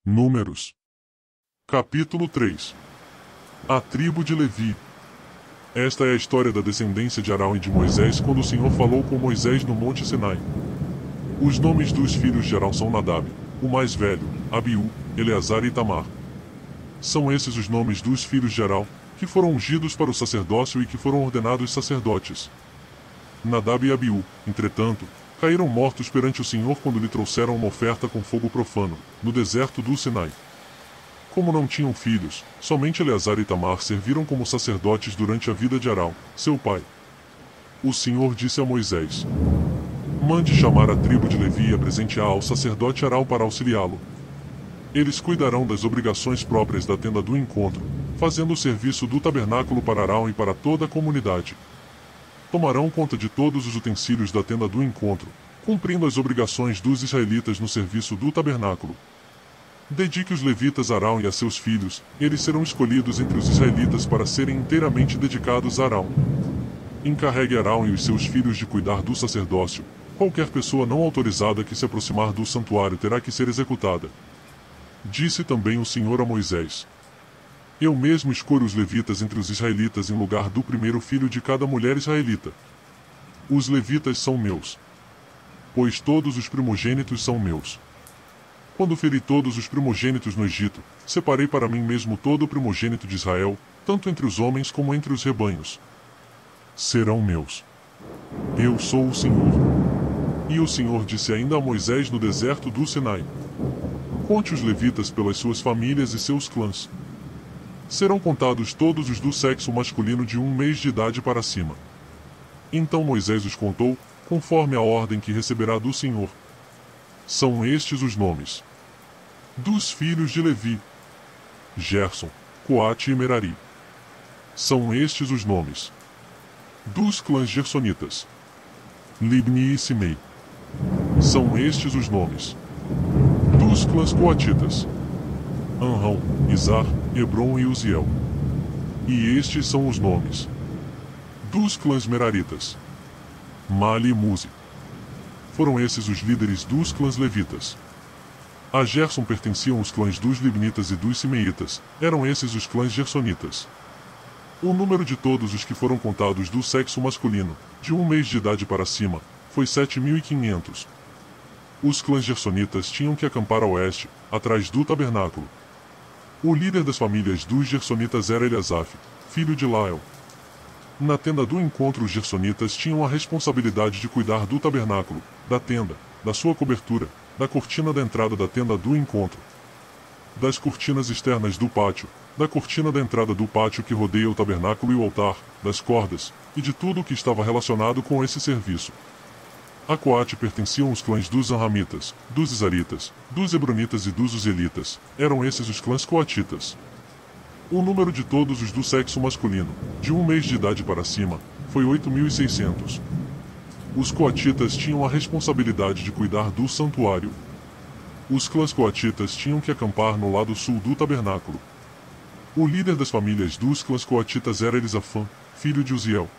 Números. Capítulo 3. A tribo de Levi. Esta é a história da descendência de Arão e de Moisés quando o Senhor falou com Moisés no Monte Sinai. Os nomes dos filhos de Arão são Nadab, o mais velho, Abiú, Eleazar e Itamar. São esses os nomes dos filhos de Arão, que foram ungidos para o sacerdócio e que foram ordenados sacerdotes. Nadab e Abiú, entretanto, caíram mortos perante o Senhor quando lhe trouxeram uma oferta com fogo profano, no deserto do Sinai. Como não tinham filhos, somente Eleazar e Itamar serviram como sacerdotes durante a vida de Arão, seu pai. O Senhor disse a Moisés: mande chamar a tribo de Levi e apresente-a ao sacerdote Arão para auxiliá-lo. Eles cuidarão das obrigações próprias da tenda do encontro, fazendo o serviço do tabernáculo para Arão e para toda a comunidade. Tomarão conta de todos os utensílios da tenda do encontro, cumprindo as obrigações dos israelitas no serviço do tabernáculo. Dedique os levitas a Arão e a seus filhos, eles serão escolhidos entre os israelitas para serem inteiramente dedicados a Arão. Encarregue Arão e os seus filhos de cuidar do sacerdócio. Qualquer pessoa não autorizada que se aproximar do santuário terá que ser executada. Disse também o Senhor a Moisés: eu mesmo escolho os levitas entre os israelitas em lugar do primeiro filho de cada mulher israelita. Os levitas são meus, pois todos os primogênitos são meus. Quando feri todos os primogênitos no Egito, separei para mim mesmo todo o primogênito de Israel, tanto entre os homens como entre os rebanhos. Serão meus. Eu sou o Senhor. E o Senhor disse ainda a Moisés no deserto do Sinai: conte os levitas pelas suas famílias e seus clãs. Serão contados todos os do sexo masculino de 1 mês de idade para cima. Então Moisés os contou, conforme a ordem que receberá do Senhor. São estes os nomes dos filhos de Levi: Gerson, Coate e Merari. São estes os nomes dos clãs gersonitas: Libni e Simei. São estes os nomes dos clãs coatitas: Anrão, Izar, Hebron e Uziel. E estes são os nomes dos clãs meraritas: Mali e Muzi. Foram esses os líderes dos clãs levitas. A Gerson pertenciam os clãs dos libnitas e dos simeitas, eram esses os clãs gersonitas. O número de todos os que foram contados do sexo masculino, de 1 mês de idade para cima, foi 7.500. Os clãs gersonitas tinham que acampar a oeste, atrás do tabernáculo. O líder das famílias dos gersonitas era Eliasaf, filho de Lael. Na tenda do encontro os gersonitas tinham a responsabilidade de cuidar do tabernáculo, da tenda, da sua cobertura, da cortina da entrada da tenda do encontro, das cortinas externas do pátio, da cortina da entrada do pátio que rodeia o tabernáculo e o altar, das cordas, e de tudo o que estava relacionado com esse serviço. A Coate pertenciam os clãs dos Anramitas, dos Izaritas, dos Hebronitas e dos Uzielitas, eram esses os clãs coatitas. O número de todos os do sexo masculino, de 1 mês de idade para cima, foi 8.600. Os coatitas tinham a responsabilidade de cuidar do santuário. Os clãs coatitas tinham que acampar no lado sul do tabernáculo. O líder das famílias dos clãs coatitas era Elisafã, filho de Uziel.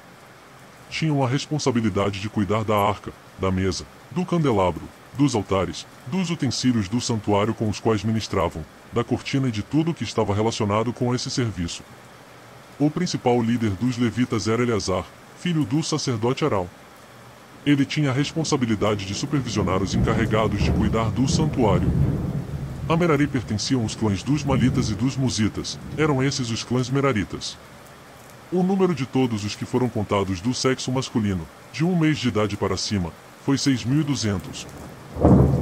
Tinham a responsabilidade de cuidar da arca, da mesa, do candelabro, dos altares, dos utensílios do santuário com os quais ministravam, da cortina e de tudo o que estava relacionado com esse serviço. O principal líder dos levitas era Eleazar, filho do sacerdote Arão. Ele tinha a responsabilidade de supervisionar os encarregados de cuidar do santuário. A Merari pertenciam os clãs dos Malitas e dos Muzitas, eram esses os clãs meraritas. O número de todos os que foram contados do sexo masculino, de 1 mês de idade para cima, foi 6.200.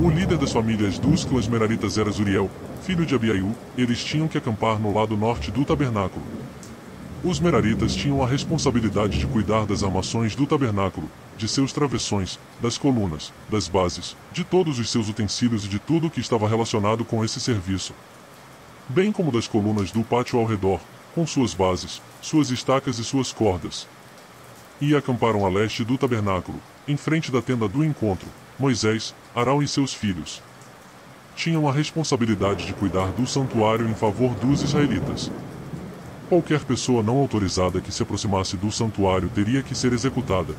O líder das famílias dos clãs meraritas era Zuriel, filho de Abiaiú, eles tinham que acampar no lado norte do tabernáculo. Os meraritas tinham a responsabilidade de cuidar das armações do tabernáculo, de seus travessões, das colunas, das bases, de todos os seus utensílios e de tudo o que estava relacionado com esse serviço, bem como das colunas do pátio ao redor, com suas bases, suas estacas e suas cordas. E acamparam a leste do tabernáculo, em frente da tenda do encontro, Moisés, Arão e seus filhos. Tinham a responsabilidade de cuidar do santuário em favor dos israelitas. Qualquer pessoa não autorizada que se aproximasse do santuário teria que ser executada.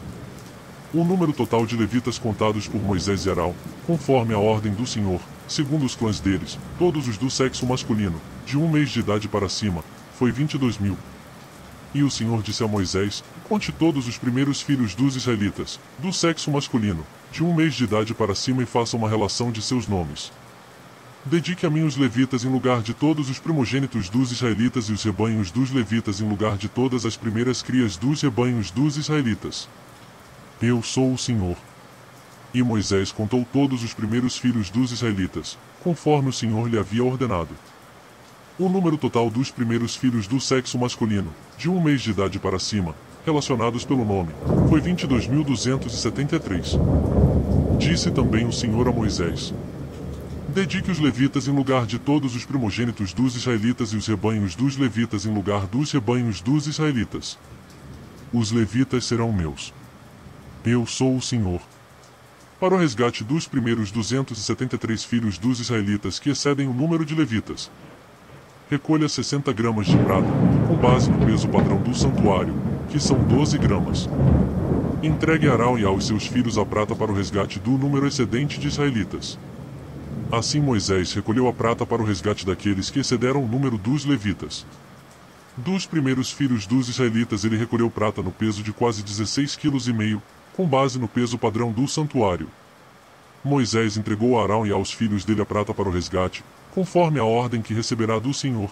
O número total de levitas contados por Moisés e Arão, conforme a ordem do Senhor, segundo os clãs deles, todos os do sexo masculino, de 1 mês de idade para cima, foi 22.000. E o Senhor disse a Moisés: conte todos os primeiros filhos dos israelitas, do sexo masculino, de 1 mês de idade para cima, e faça uma relação de seus nomes. Dedique a mim os levitas em lugar de todos os primogênitos dos israelitas, e os rebanhos dos levitas em lugar de todas as primeiras crias dos rebanhos dos israelitas. Eu sou o Senhor. E Moisés contou todos os primeiros filhos dos israelitas, conforme o Senhor lhe havia ordenado. O número total dos primeiros filhos do sexo masculino, de 1 mês de idade para cima, relacionados pelo nome, foi 22.273. Disse também o Senhor a Moisés: dedique os levitas em lugar de todos os primogênitos dos israelitas, e os rebanhos dos levitas em lugar dos rebanhos dos israelitas. Os levitas serão meus. Eu sou o Senhor. Para o resgate dos primeiros 273 filhos dos israelitas que excedem o número de levitas, recolha 60 gramas de prata, com base no peso padrão do santuário, que são 12 gramas. Entregue a Arão e aos seus filhos a prata para o resgate do número excedente de israelitas. Assim Moisés recolheu a prata para o resgate daqueles que excederam o número dos levitas. Dos primeiros filhos dos israelitas ele recolheu prata no peso de quase 16,5 kg, com base no peso padrão do santuário. Moisés entregou a Arão e aos filhos dele a prata para o resgate, conforme a ordem que receberá do Senhor,